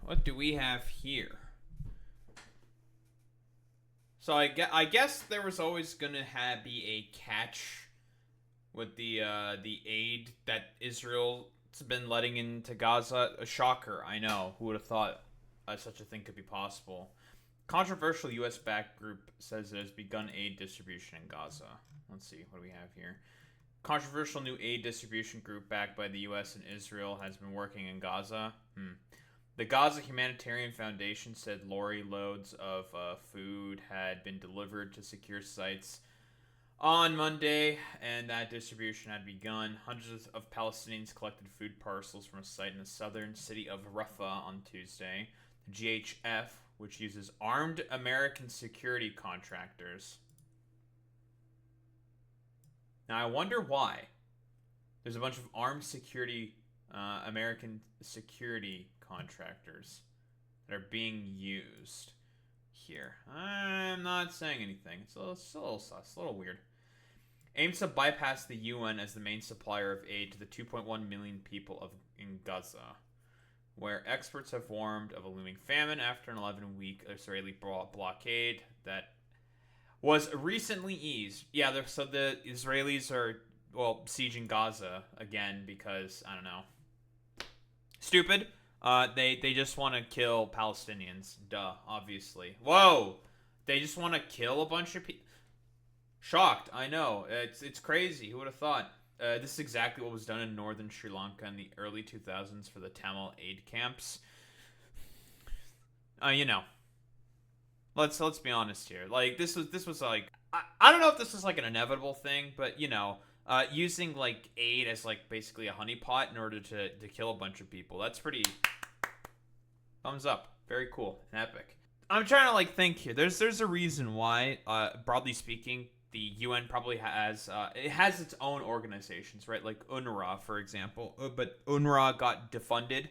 What do we have here? So I guess there was always gonna be a catch with the aid that Israel's been letting into Gaza. A shocker, I know. Who would have thought such a thing could be possible? Controversial U.S.-backed group says it has begun aid distribution in Gaza. Let's see, what do we have here? Controversial new aid distribution group backed by the U.S. and Israel has been working in Gaza. The Gaza Humanitarian Foundation said lorry loads of food had been delivered to secure sites on Monday, and that distribution had begun. Hundreds of Palestinians collected food parcels from a site in the southern city of Rafah on Tuesday. The GHF, which uses armed American security contractors. Now, I wonder why. There's a bunch of armed security, American security contractors that are being used here. I'm not saying anything. It's a little sus, a little weird. Aims to bypass the UN as the main supplier of aid to the 2.1 million people in Gaza, where experts have warned of a looming famine after an 11-week Israeli blockade that was recently eased. Yeah, so the Israelis are, sieging Gaza again because, I don't know, stupid. They just want to kill Palestinians. Duh, obviously. Whoa! They just want to kill a bunch of people. Shocked, I know. It's crazy. Who would have thought? This is exactly what was done in northern Sri Lanka in the early 2000s for the Tamil aid camps. Let's be honest here. Like this was like I don't know if this was like an inevitable thing, but using like aid as like basically a honeypot in order to kill a bunch of people. That's pretty thumbs up. Very cool and epic. I'm trying to like think here. There's a reason why, broadly speaking, the UN probably has it has its own organizations, right? Like UNRWA, for example. But UNRWA got defunded.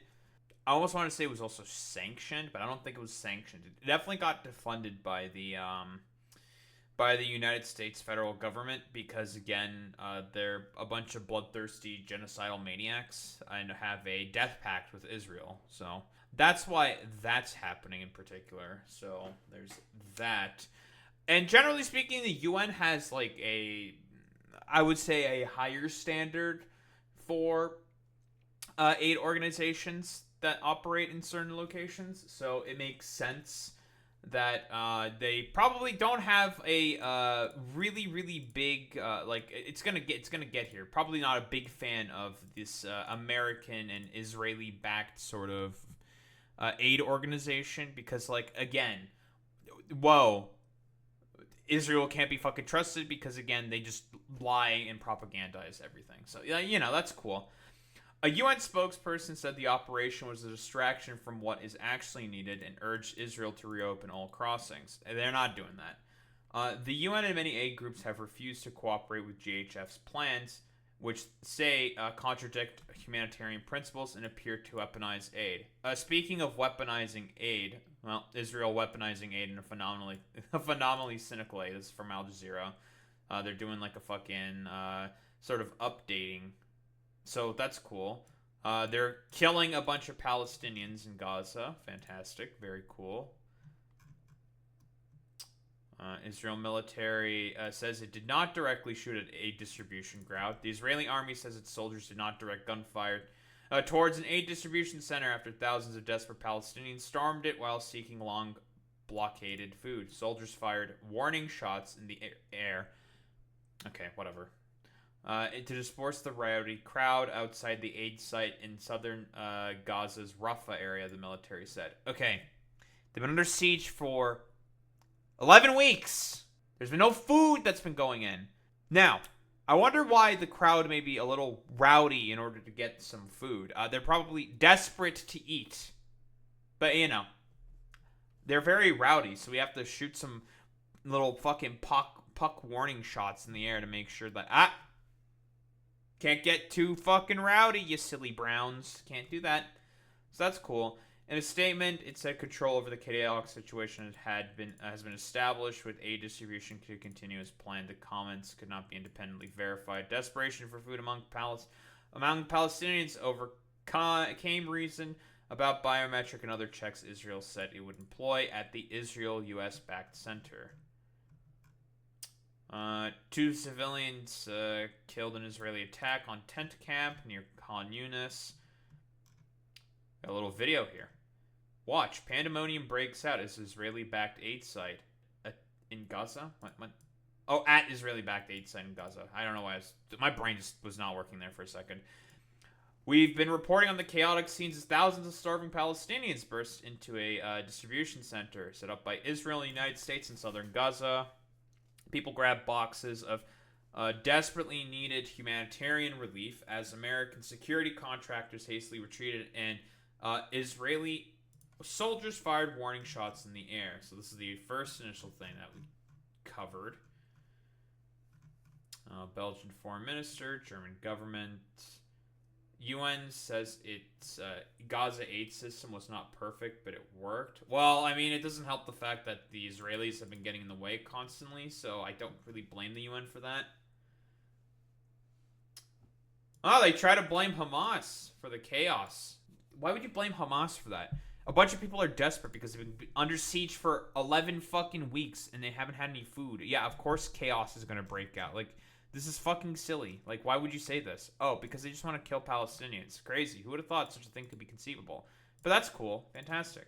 I almost want to say it was also sanctioned, but I don't think it was sanctioned. It definitely got defunded by the United States federal government because, again, they're a bunch of bloodthirsty genocidal maniacs and have a death pact with Israel. So that's why that's happening in particular. So there's that. And generally speaking, the UN has like I would say a higher standard for aid organizations that operate in certain locations. So it makes sense that they probably don't have a really really big it's gonna get here. Probably not a big fan of this American and Israeli backed sort of aid organization because again, whoa. Israel can't be fucking trusted because, again, they just lie and propagandize everything. So, that's cool. A UN spokesperson said the operation was a distraction from what is actually needed and urged Israel to reopen all crossings. They're not doing that. The UN and many aid groups have refused to cooperate with GHF's plans, which say contradict humanitarian principles and appear to weaponize aid. Speaking of weaponizing aid, well, Israel weaponizing aid in a phenomenally cynical way. This is from Al Jazeera. They're doing like a fucking sort of updating. So that's cool. They're killing a bunch of Palestinians in Gaza. Fantastic. Very cool. Israel military says it did not directly shoot at aid distribution ground. The Israeli army says its soldiers did not direct gunfire towards an aid distribution center after thousands of desperate Palestinians stormed it while seeking long blockaded food. Soldiers fired warning shots in the air. Okay, whatever. To disperse the rowdy crowd outside the aid site in southern Gaza's Rafah area, the military said. Okay, they've been under siege for 11 weeks. There's been no food that's been going in. Now, I wonder why the crowd may be a little rowdy in order to get some food. They're probably desperate to eat. But, they're very rowdy, so we have to shoot some little fucking puck warning shots in the air to make sure that... Can't get too fucking rowdy, you silly Browns. Can't do that. So that's cool. In a statement, it said control over the chaotic situation has been established with aid distribution to continue as planned. The comments could not be independently verified. Desperation for food among Palestinians overcame reason about biometric and other checks Israel said it would employ at the Israel-U.S. backed center. 2 civilians killed in an Israeli attack on tent camp near Khan Yunis. Got a little video here. Watch. Pandemonium breaks out as Israeli-backed aid site in Gaza. What? Oh, at Israeli-backed aid site in Gaza. I don't know why. My brain just was not working there for a second. We've been reporting on the chaotic scenes as thousands of starving Palestinians burst into a distribution center set up by Israel and the United States in southern Gaza. People grabbed boxes of desperately needed humanitarian relief as American security contractors hastily retreated and Israeli soldiers fired warning shots in the air. So this is the first initial thing that we covered. Belgian foreign minister, German government. UN says its Gaza aid system was not perfect, but it worked. Well, I mean, it doesn't help the fact that the Israelis have been getting in the way constantly, so I don't really blame the UN for that. Oh, they try to blame Hamas for the chaos. Why would you blame Hamas for that? A bunch of people are desperate because they've been under siege for 11 fucking weeks and they haven't had any food. Yeah, of course chaos is going to break out. Like, this is fucking silly. Like, why would you say this? Oh, because they just want to kill Palestinians. Crazy. Who would have thought such a thing could be conceivable? But that's cool. Fantastic.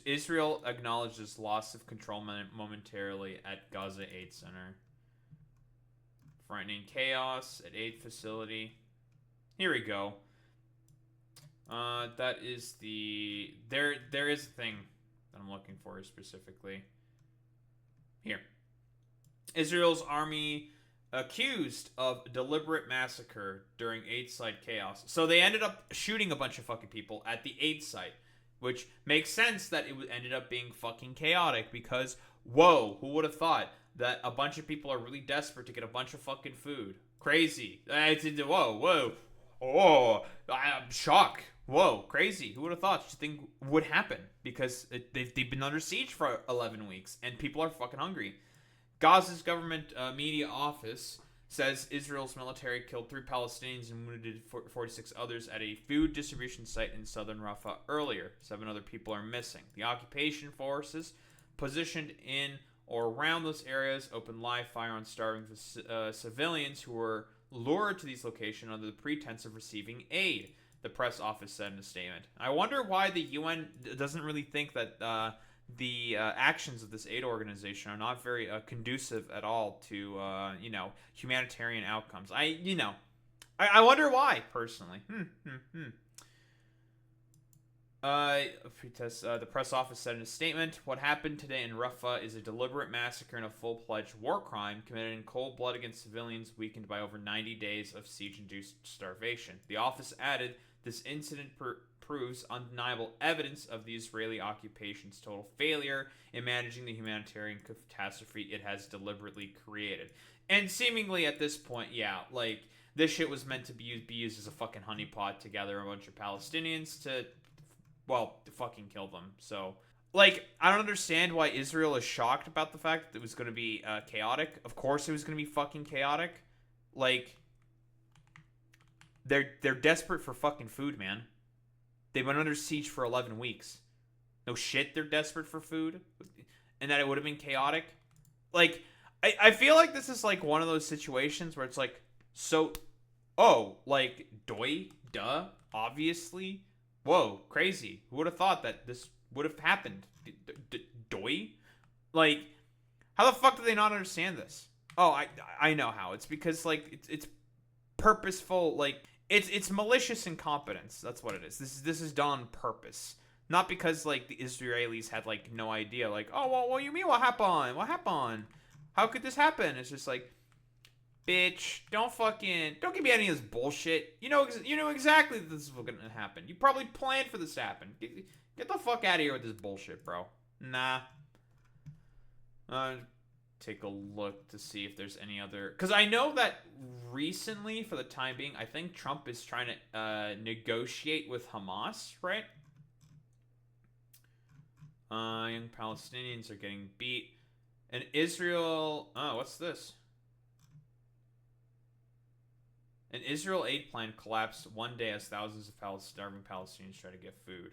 Israel acknowledges loss of control momentarily at Gaza Aid Center. Frightening chaos at aid facility. Here we go. That is the... There is a thing that I'm looking for specifically. Here. Israel's army accused of deliberate massacre during aid site chaos. So they ended up shooting a bunch of fucking people at the aid site, which makes sense that it ended up being fucking chaotic because, whoa, who would have thought that a bunch of people are really desperate to get a bunch of fucking food? Crazy. Whoa. Oh, I'm shocked. Whoa, crazy. Who would have thought such a thing would happen? Because they've been under siege for 11 weeks, and people are fucking hungry. Gaza's government media office says Israel's military killed 3 Palestinians and wounded 46 others at a food distribution site in southern Rafah earlier. 7 other people are missing. The occupation forces positioned in or around those areas opened live fire on starving civilians who were lured to these locations under the pretense of receiving aid, the press office said in a statement. I wonder why the UN doesn't really think that the actions of this aid organization are not very conducive at all to humanitarian outcomes. I wonder why, personally. The press office said in a statement, what happened today in Rafah is a deliberate massacre and a full-fledged war crime committed in cold blood against civilians weakened by over 90 days of siege-induced starvation. The office added, this incident proves undeniable evidence of the Israeli occupation's total failure in managing the humanitarian catastrophe it has deliberately created. And seemingly at this point, yeah, like, this shit was meant to be used as a fucking honeypot to gather a bunch of Palestinians to fucking kill them. So, like, I don't understand why Israel is shocked about the fact that it was going to be chaotic. Of course it was going to be fucking chaotic. Like, they're desperate for fucking food, man. They went under siege for 11 weeks. No shit, they're desperate for food. And that it would have been chaotic. Like, I feel like this is, like, one of those situations where it's like, duh, obviously. Whoa, crazy. Who would have thought that this would have happened? Doy? Like, how the fuck do they not understand this? Oh, I know how. It's because, like, it's purposeful, like, it's malicious incompetence. That's what it is. This is done on purpose. Not because, like, the Israelis had, like, no idea. Like, oh, well, what do you mean what happened? What happened? How could this happen? It's just like, bitch, don't give me any of this bullshit. You know exactly that this is going to happen. You probably planned for this to happen. Get the fuck out of here with this bullshit, bro. Nah. Take a look to see if there's any other... Because I know that recently, for the time being, I think Trump is trying to negotiate with Hamas, right? Young Palestinians are getting beat. And Israel... Oh, what's this? An Israel aid plan collapsed one day as thousands of starving Palestinians try to get food.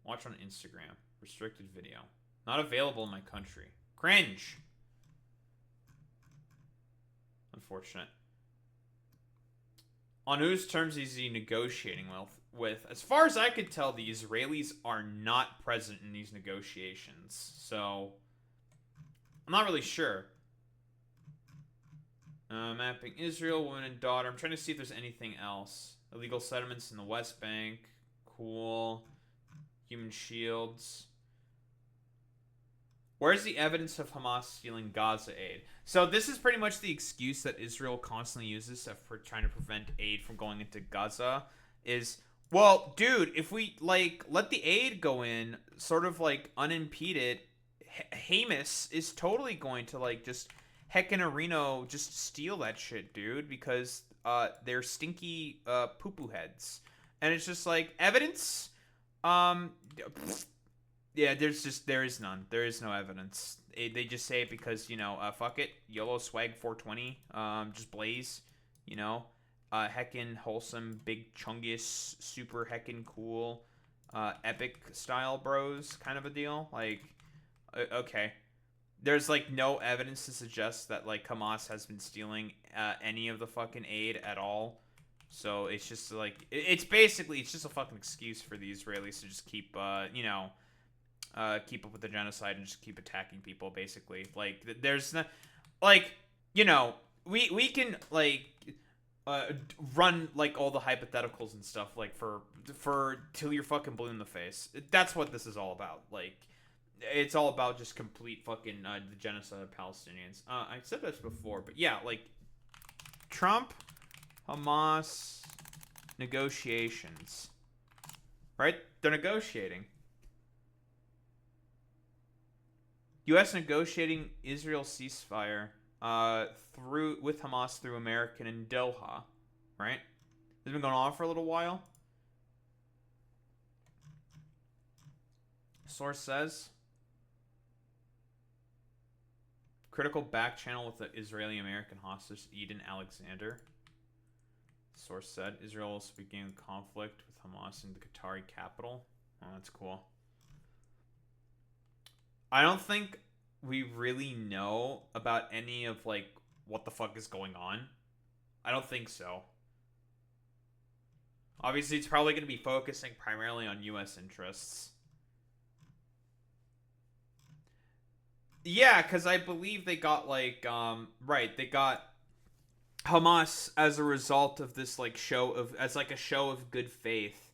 Watch on Instagram. Restricted video. Not available in my country. Cringe. Unfortunate. On whose terms is he negotiating with? As far as I could tell, the Israelis are not present in these negotiations. So, I'm not really sure. Mapping Israel, woman and daughter. I'm trying to see if there's anything else. Illegal settlements in the West Bank. Cool. Human shields. Where's the evidence of Hamas stealing Gaza aid? So this is pretty much the excuse that Israel constantly uses for trying to prevent aid from going into Gaza. Is, well, dude, if we, like, let the aid go in sort of, like, unimpeded, Hamas is totally going to, like, just heckin' Reno just steal that shit, dude, because they're stinky poo-poo heads. And it's just like, evidence? Yeah, there is none. There is no evidence. They just say it because, you know, fuck it. YOLO swag 420. Just blaze, you know. Heckin' wholesome, big chungus, super heckin' cool, epic style bros kind of a deal. Like, okay. There's, like, no evidence to suggest that, like, Hamas has been stealing any of the fucking aid at all. So it's just, like, it's basically, it's just a fucking excuse for the Israelis to just keep, you know, keep up with the genocide and just keep attacking people, basically. Like, there's not, like, you know, we can, like, run, like, all the hypotheticals and stuff, like, for till you're fucking blue in the face. That's what this is all about. Like, it's all about just complete fucking the genocide of Palestinians. I said this before, but yeah, like, Trump, Hamas, negotiations, right? They're negotiating. U.S. negotiating Israel ceasefire with Hamas through American in Doha, right? This has been going on for a little while. Source says critical back channel with the Israeli-American hostage Eden Alexander. Source said Israel also began conflict with Hamas in the Qatari capital. Oh, that's cool. I don't think we really know about any of, like, what the fuck is going on. I don't think so. Obviously, it's probably going to be focusing primarily on U.S. interests. Yeah, because I believe they got, like, right, they got Hamas as a result of this, like, as like a show of good faith.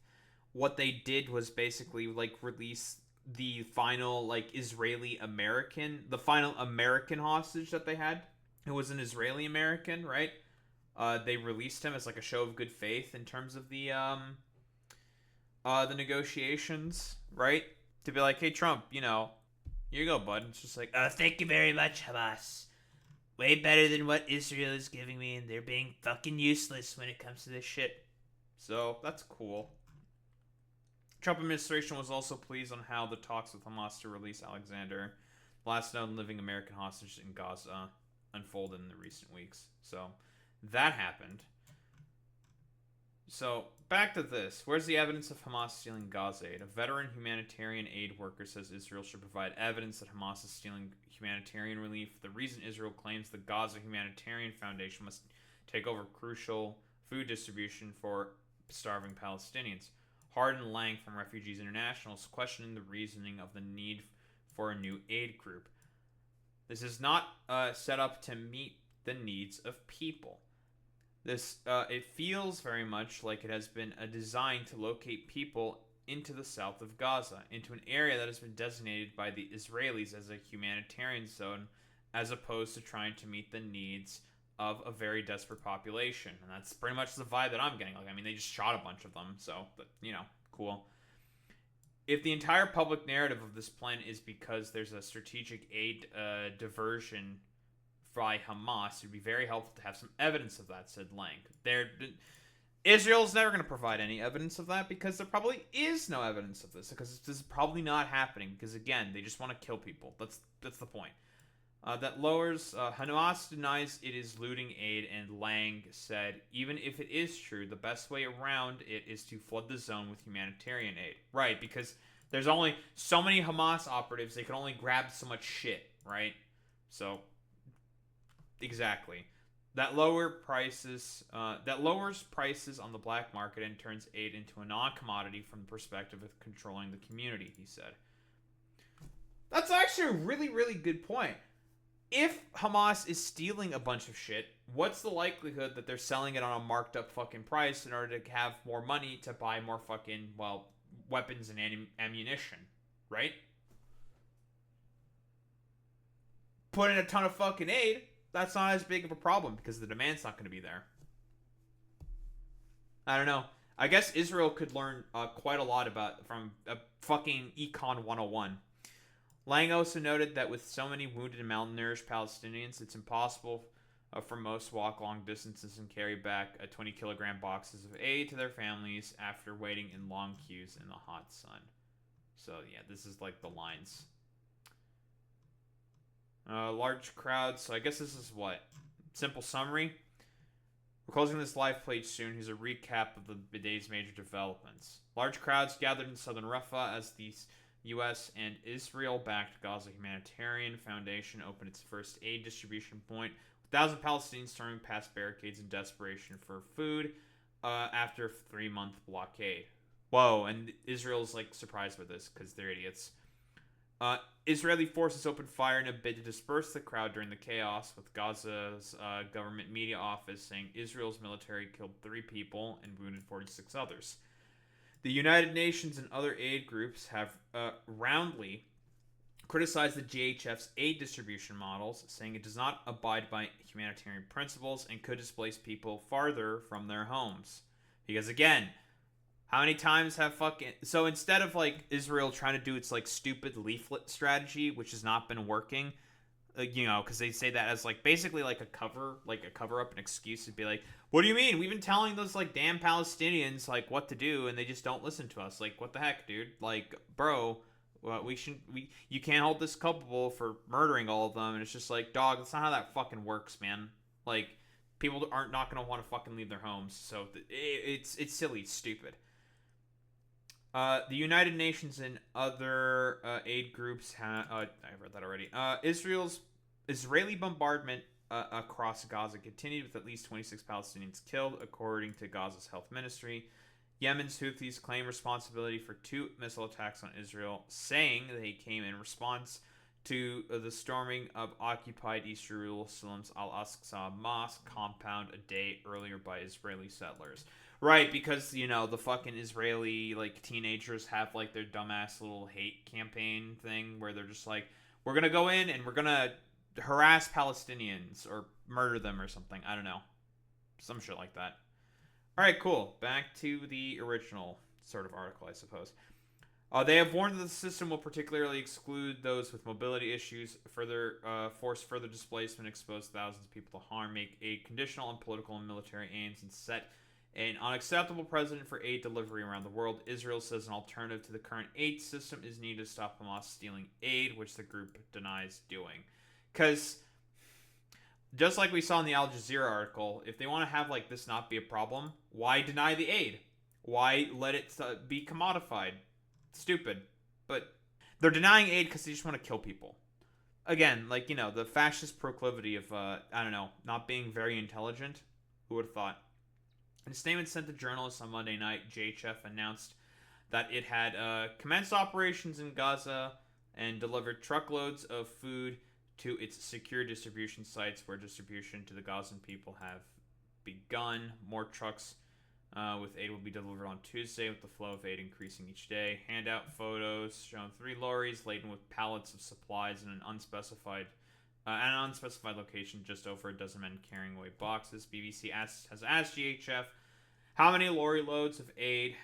What they did was basically, like, release the final, like, the final American hostage that they had, who was an Israeli American, right? They released him as, like, a show of good faith in terms of the negotiations, right? To be like, hey, Trump, you know, here you go, bud. It's just like, thank you very much, Hamas. Way better than what Israel is giving me, and they're being fucking useless when it comes to this shit. So, that's cool. Trump administration was also pleased on how the talks with Hamas to release Alexander, the last known living American hostage in Gaza, unfolded in the recent weeks. So, that happened. So, back to this. Where's the evidence of Hamas stealing Gaza aid? A veteran humanitarian aid worker says Israel should provide evidence that Hamas is stealing humanitarian relief. The reason Israel claims the Gaza Humanitarian Foundation must take over crucial food distribution for starving Palestinians. Hardin Lang from Refugees International is questioning the reasoning of the need for a new aid group. This is not set up to meet the needs of people. It feels very much like it has been a design to locate people into the south of Gaza, into an area that has been designated by the Israelis as a humanitarian zone, as opposed to trying to meet the needs of a very desperate population. And that's pretty much the vibe that I'm getting. Like, I mean, they just shot a bunch of them, so, but, you know, cool. If the entire public narrative of this plan is because there's a strategic aid diversion by Hamas, it would be very helpful to have some evidence of that, said Lang. Israel's never going to provide any evidence of that because there probably is no evidence of this, because this is probably not happening, because, again, they just want to kill people. That's the point. That lowers. Hamas denies it is looting aid, and Lang said, even if it is true, the best way around it is to flood the zone with humanitarian aid. Right, because there's only so many Hamas operatives, they can only grab so much shit, right? So, exactly. That lowers prices on the black market and turns aid into a non-commodity from the perspective of controlling the community, he said. That's actually a really, really good point. If Hamas is stealing a bunch of shit, what's the likelihood that they're selling it on a marked up fucking price in order to have more money to buy more fucking, well, weapons and ammunition, right? Put in a ton of fucking aid, that's not as big of a problem because the demand's not going to be there. I don't know. I guess Israel could learn quite a lot about from fucking Econ 101. Lang also noted that with so many wounded and malnourished Palestinians, it's impossible for most to walk long distances and carry back 20-kilogram boxes of aid to their families after waiting in long queues in the hot sun. So yeah, this is like the lines. Large crowds. So I guess this is what? Simple summary. We're closing this live page soon. Here's a recap of the day's major developments. Large crowds gathered in southern Rafah as the U.S. and Israel-backed Gaza Humanitarian Foundation opened its first aid distribution point, with 1,000 Palestinians storming past barricades in desperation for food after a 3-month blockade. Whoa, and Israel's like surprised by this because they're idiots. Israeli forces opened fire in a bid to disperse the crowd during the chaos, with Gaza's government media office saying Israel's military killed 3 people and wounded 46 others. The United Nations and other aid groups have roundly criticized the GHF's aid distribution models, saying it does not abide by humanitarian principles and could displace people farther from their homes. Because again, how many times have fucking... So instead of like Israel trying to do its like stupid leaflet strategy, which has not been working, because they say that as like basically like a cover up, an excuse to be like, what do you mean? We've been telling those like damn Palestinians like what to do, and they just don't listen to us. Like, what the heck, dude? Like, bro, you can't hold this culpable for murdering all of them. And it's just like, dog, that's not how that fucking works, man. Like, people aren't not gonna want to fucking leave their homes. So it's silly, it's stupid. The United Nations and other aid groups have... I read that already. Israeli bombardment across Gaza continued with at least 26 Palestinians killed, according to Gaza's health ministry. Yemen's Houthis claim responsibility for 2 missile attacks on Israel, saying they came in response to the storming of occupied East Jerusalem's Al-Aqsa Mosque compound a day earlier by Israeli settlers. Right, because, the fucking Israeli, like, teenagers have, like, their dumbass little hate campaign thing where they're just like, we're gonna go in and we're gonna harass Palestinians or murder them or something. I don't know. Some shit like that. Alright, cool. Back to the original sort of article, I suppose. They have warned that the system will particularly exclude those with mobility issues, force further displacement, expose thousands of people to harm, make aid conditional on political and military aims, and set an unacceptable precedent for aid delivery around the world. Israel says an alternative to the current aid system is needed to stop Hamas stealing aid, which the group denies doing. Because, just like we saw in the Al Jazeera article, if they want to have like this not be a problem, why deny the aid? Why let it be commodified? Stupid. But they're denying aid because they just want to kill people. Again, like, the fascist proclivity of, not being very intelligent. Who would have thought? In a statement sent to journalists on Monday night, JHF announced that it had commenced operations in Gaza and delivered truckloads of food to its secure distribution sites, where distribution to the Gazan people have begun. More trucks with aid will be delivered on Tuesday, with the flow of aid increasing each day. Handout photos showing 3 lorries laden with pallets of supplies in an unspecified location, just over a dozen men carrying away boxes. BBC has asked GHF how many lorry loads of aid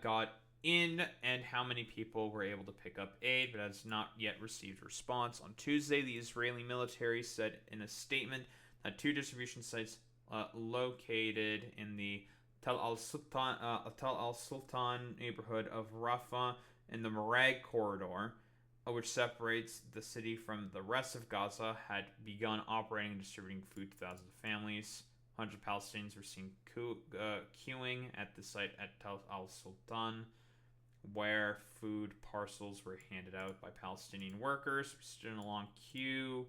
got in and how many people were able to pick up aid, but has not yet received a response. On Tuesday, the Israeli military said in a statement that 2 distribution sites located in the Tel al-Sultan neighborhood of Rafah in the Marag corridor which separates the city from the rest of Gaza, had begun operating and distributing food to thousands of families. 100 Palestinians were seen queuing at the site at Tal al-Sultan, where food parcels were handed out by Palestinian workers. We stood in a long queue.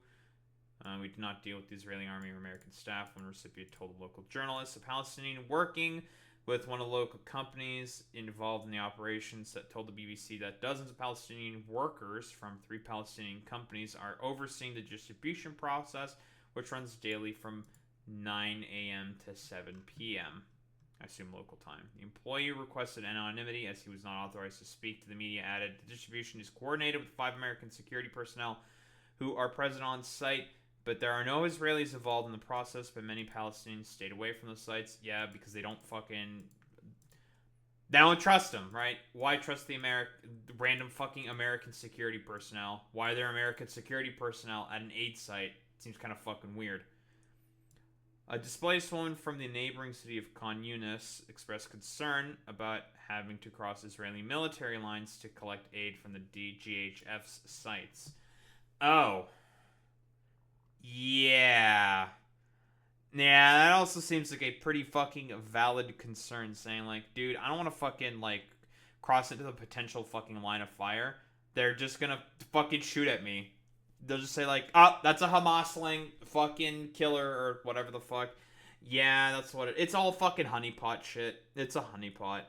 We did not deal with the Israeli army or American staff, one recipient told a local journalist. A Palestinian working with one of the local companies involved in the operations that told the BBC that dozens of Palestinian workers from 3 Palestinian companies are overseeing the distribution process, which runs daily from 9 a.m. to 7 p.m. I assume local time. The employee requested anonymity as he was not authorized to speak to the media. Added, the distribution is coordinated with 5 American security personnel who are present on site, but there are no Israelis involved in the process, but many Palestinians stayed away from the sites. Yeah, because they don't trust them, right? Why trust the random fucking American security personnel? Why are there American security personnel at an aid site? Seems kind of fucking weird. A displaced woman from the neighboring city of Khan Yunis expressed concern about having to cross Israeli military lines to collect aid from the GHF's sites. Oh. Yeah. Yeah, that also seems like a pretty fucking valid concern, saying like, dude, I don't want to fucking like cross into the potential fucking line of fire. They're just gonna fucking shoot at me. They'll just say like, oh, that's a Hamas-ling fucking killer or whatever the fuck. Yeah, that's what it's all fucking honeypot shit. It's a honeypot.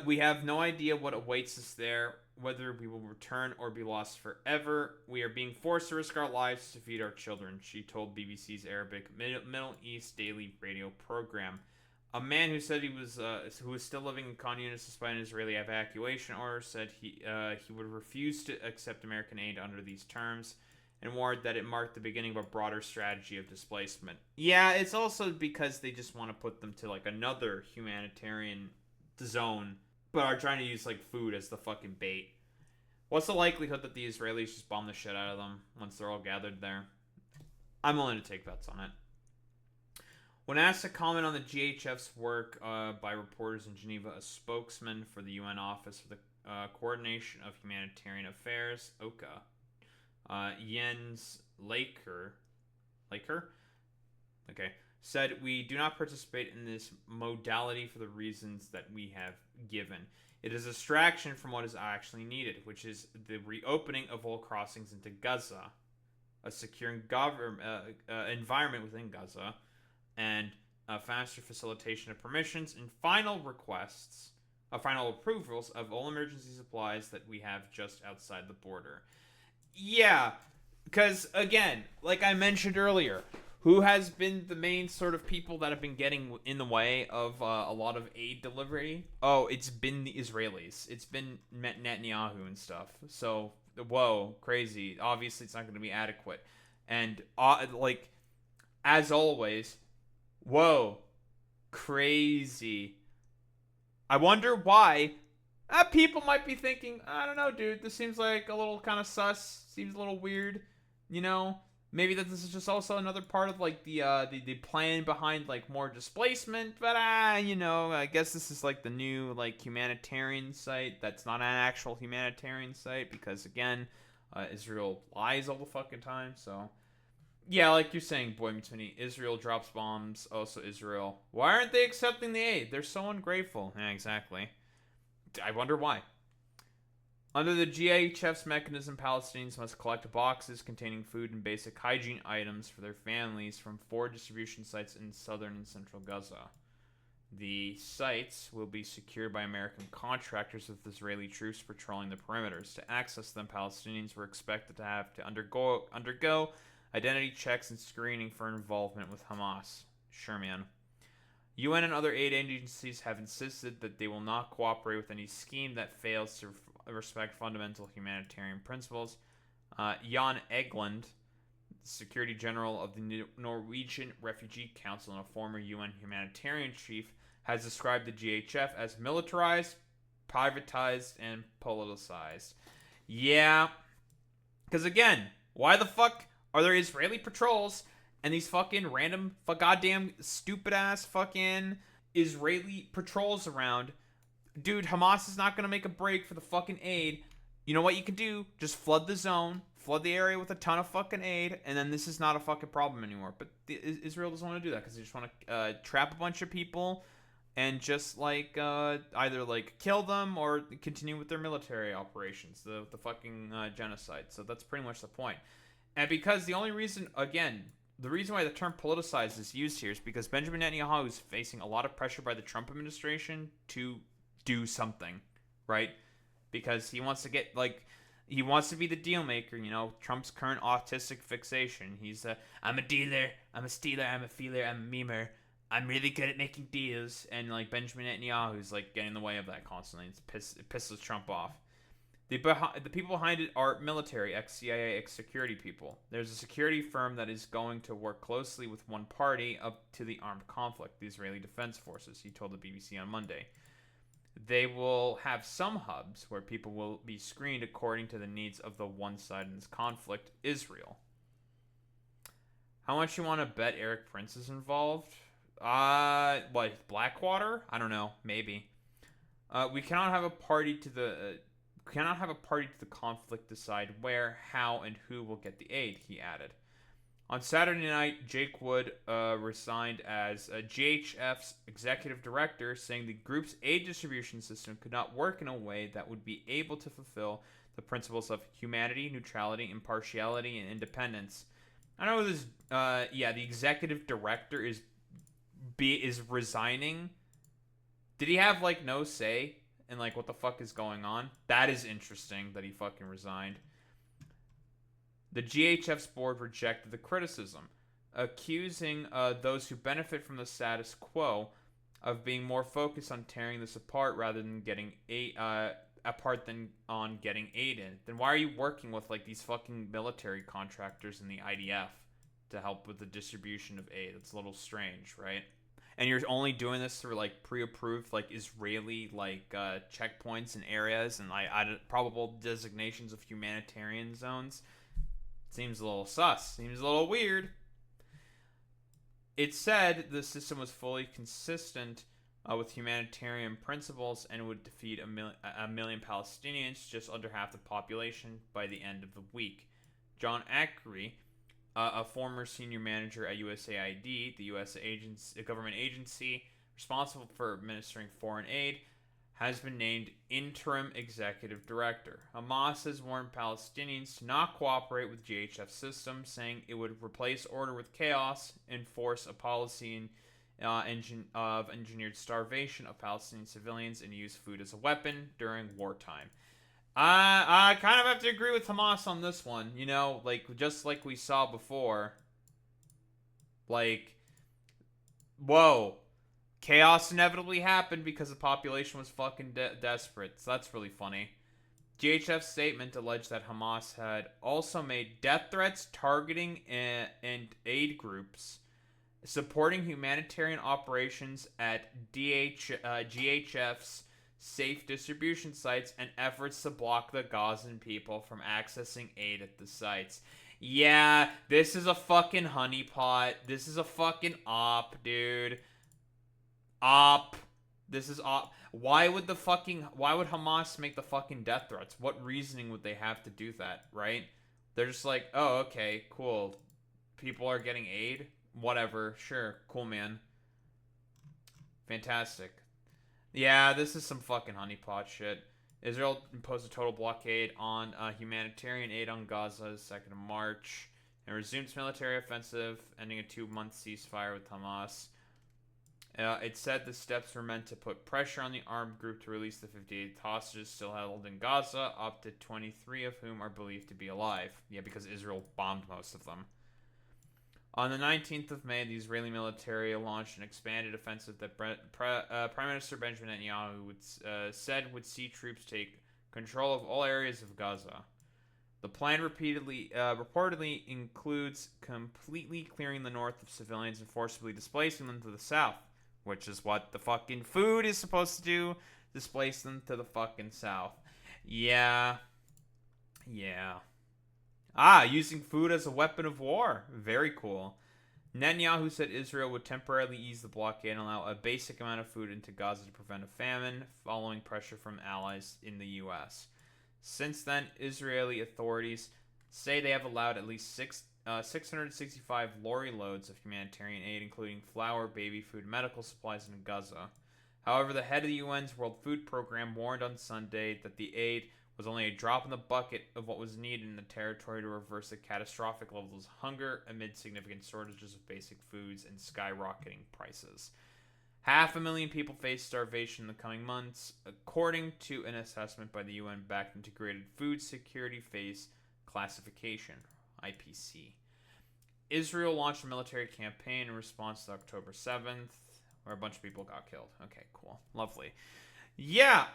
We have no idea what awaits us there, whether we will return or be lost forever. We are being forced to risk our lives to feed our children, she told BBC's Arabic Middle East daily radio program. A man who said who was still living in Khan Yunis despite an Israeli evacuation order said he would refuse to accept American aid under these terms, and warned that it marked the beginning of a broader strategy of displacement. Yeah, it's also because they just want to put them to like another humanitarian zone, but are trying to use like food as the fucking bait. What's the likelihood that the Israelis just bomb the shit out of them once they're all gathered there? I'm willing to take bets on it. When asked to comment on the GHF's work by reporters in Geneva, a spokesman for the UN Office for the Coordination of Humanitarian Affairs, OCHA, Jens Laker, said, "We do not participate in this modality for the reasons that we have given. It is a distraction from what is actually needed, which is the reopening of all crossings into Gaza, a secure environment within Gaza, and a faster facilitation of permissions and final approvals of all emergency supplies that we have just outside the border." Yeah, because, again, like I mentioned earlier, who has been the main sort of people that have been getting in the way of a lot of aid delivery? Oh, it's been the Israelis. It's been Netanyahu and stuff. So, whoa, crazy. Obviously, it's not going to be adequate. And, like, as always, whoa, crazy. I wonder why. People might be thinking, I don't know, dude, this seems like a little kind of sus. Seems a little weird, you know? Maybe that this is just also another part of like the plan behind like more displacement, but I guess this is like the new like humanitarian site that's not an actual humanitarian site because again, Israel lies all the fucking time. So yeah, like you're saying, Boy Meets Minnie, Israel drops bombs. Also Israel. Why aren't they accepting the aid? They're so ungrateful. Yeah, exactly. I wonder why. Under the GHF's mechanism, Palestinians must collect boxes containing food and basic hygiene items for their families from 4 distribution sites in southern and central Gaza. The sites will be secured by American contractors with Israeli troops patrolling the perimeters. To access them, Palestinians were expected to have to undergo identity checks and screening for involvement with Hamas. Sure, man. UN and other aid agencies have insisted that they will not cooperate with any scheme that fails to respect fundamental humanitarian principles. Jan Egeland, Secretary General of the Norwegian Refugee Council and a former UN humanitarian chief, has described the GHF as militarized, privatized, and politicized. Yeah, because again, why the fuck are there Israeli patrols and these fucking random, goddamn, stupid-ass fucking Israeli patrols around dude, Hamas is not going to make a break for the fucking aid. You know what you can do? Just flood the zone, flood the area with a ton of fucking aid, and then this is not a fucking problem anymore. But Israel doesn't want to do that because they just want to trap a bunch of people and just like either like kill them or continue with their military operations, the fucking genocide. So that's pretty much the point. And because the only reason, again, the reason why the term politicized is used here is because Benjamin Netanyahu is facing a lot of pressure by the Trump administration to do something, right? Because he wants to get like he wants to be the deal maker. You know, Trump's current autistic fixation. He's I'm a dealer, I'm a stealer, I'm a feeler, I'm a memer. I'm really good at making deals, and like Benjamin Netanyahu's like getting in the way of that constantly. It pisses Trump off. The people behind it are military, ex-CIA, ex-security people. There's a security firm that is going to work closely with one party up to the armed conflict, the Israeli Defense Forces, he told the BBC on Monday. They will have some hubs where people will be screened according to the needs of the one side in this conflict, Israel. How much you want to bet Eric Prince is involved? What, Blackwater? I don't know, maybe. We cannot have a party to the conflict decide where, how, and who will get the aid, he added. On Saturday night, Jake Wood resigned as GHF's executive director, saying the group's aid distribution system could not work in a way that would be able to fulfill the principles of humanity, neutrality, impartiality, and independence. I know this. The executive director is resigning. Did he have like no say in like what the fuck is going on? That is interesting that he fucking resigned. The GHF's board rejected the criticism, accusing those who benefit from the status quo of being more focused on tearing this apart rather than getting apart than on getting aid in. Then why are you working with like these fucking military contractors in the IDF to help with the distribution of aid? It's a little strange, right? And you're only doing this through like pre-approved like Israeli like checkpoints and areas and like probable designations of humanitarian zones. Seems a little sus. Seems a little weird. It said the system was fully consistent with humanitarian principles and would defeat a million Palestinians, just under half the population, by the end of the week. John Ackery, a former senior manager at USAID, the U.S. government agency responsible for administering foreign aid, has been named interim executive director. Hamas has warned Palestinians to not cooperate with GHF system, saying it would replace order with chaos, enforce a policy of engineered starvation of Palestinian civilians, and use food as a weapon during wartime. I kind of have to agree with Hamas on this one. You know, like just like we saw before. Like, whoa. Chaos inevitably happened because the population was fucking desperate. So that's really funny. GHF's statement alleged that Hamas had also made death threats targeting and aid groups supporting humanitarian operations at GHF's safe distribution sites and efforts to block the Gazan people from accessing aid at the sites. Yeah, this is a fucking honeypot. This is a fucking op, dude. Op. This is op. Why would Hamas make the fucking death threats? What reasoning would they have to do that, right? They're just like, oh, okay, cool. People are getting aid? Whatever. Sure. Cool, man. Fantastic. Yeah, this is some fucking honeypot shit. Israel imposed a total blockade on humanitarian aid on Gaza the 2nd of March and resumed its military offensive, ending a 2-month ceasefire with Hamas. It said the steps were meant to put pressure on the armed group to release the 58 hostages still held in Gaza, up to 23 of whom are believed to be alive. Yeah, because Israel bombed most of them. On the 19th of May, the Israeli military launched an expanded offensive that Prime Minister Benjamin Netanyahu said would see troops take control of all areas of Gaza. The plan reportedly includes completely clearing the north of civilians and forcibly displacing them to the south, which is what the fucking food is supposed to do, displace them to the fucking south. Yeah. Using food as a weapon of war. Very cool. Netanyahu said Israel would temporarily ease the blockade and allow a basic amount of food into Gaza to prevent a famine, following pressure from allies in the U.S. Since then, Israeli authorities say they have allowed at least 665 lorry loads of humanitarian aid, including flour, baby food, medical supplies, into Gaza. However, the head of the UN's World Food Program warned on Sunday that the aid was only a drop in the bucket of what was needed in the territory to reverse the catastrophic levels of hunger amid significant shortages of basic foods and skyrocketing prices. 500,000 people face starvation in the coming months, according to an assessment by the UN-backed Integrated Food Security Phase Classification, IPC. Israel launched a military campaign in response to October 7th, where a bunch of people got killed. Okay, cool. Lovely. Yeah,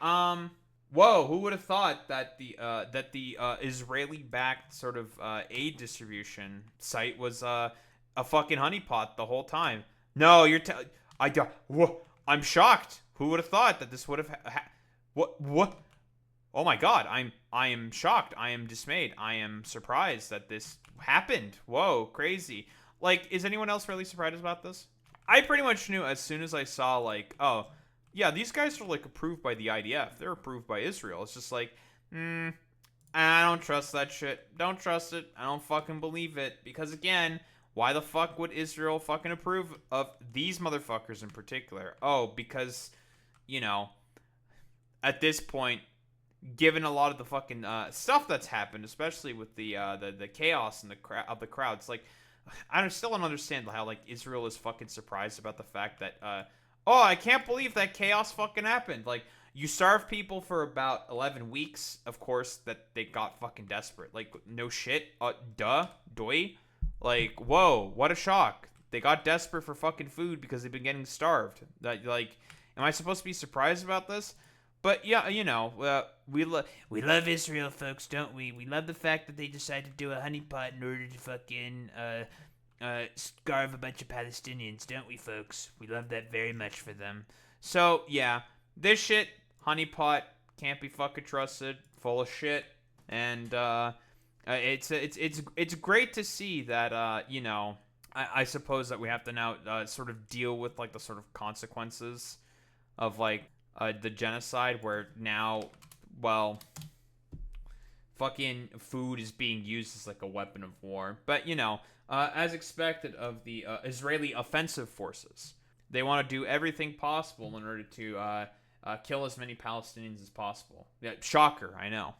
whoa, who would have thought that the Israeli-backed sort of aid distribution site was a fucking honeypot the whole time? No, I'm shocked. Who would have thought that this would have what? Oh my god, I am shocked. I am dismayed. I am surprised that this happened. Whoa, crazy. Like, is anyone else really surprised about this? I pretty much knew as soon as I saw, like, oh, yeah, these guys are, like, approved by the IDF. They're approved by Israel. It's just like, I don't trust that shit. Don't trust it. I don't fucking believe it. Because, again, why the fuck would Israel fucking approve of these motherfuckers in particular? Oh, because, you know, at this point, given a lot of the fucking stuff that's happened, especially with the chaos and the crowds, like, I still don't understand how, like, Israel is fucking surprised about the fact that, oh, I can't believe that chaos fucking happened. Like, you starve people for about 11 weeks, of course, that they got fucking desperate. Like, no shit. Doy. Like, whoa, what a shock. They got desperate for fucking food because they've been getting starved. Like, am I supposed to be surprised about this? But yeah, you know, we love Israel, folks, don't we? We love the fact that they decided to do a honeypot in order to fucking starve a bunch of Palestinians, don't we, folks? We love that very much for them. So yeah, this shit, honeypot, can't be fucking trusted, full of shit, and it's great to see that you know, I suppose that we have to now sort of deal with like the sort of consequences of like the genocide, where now, well, fucking food is being used as like a weapon of war. But you know, as expected of the Israeli offensive forces, they want to do everything possible in order to kill as many Palestinians as possible. Yeah, shocker, I know.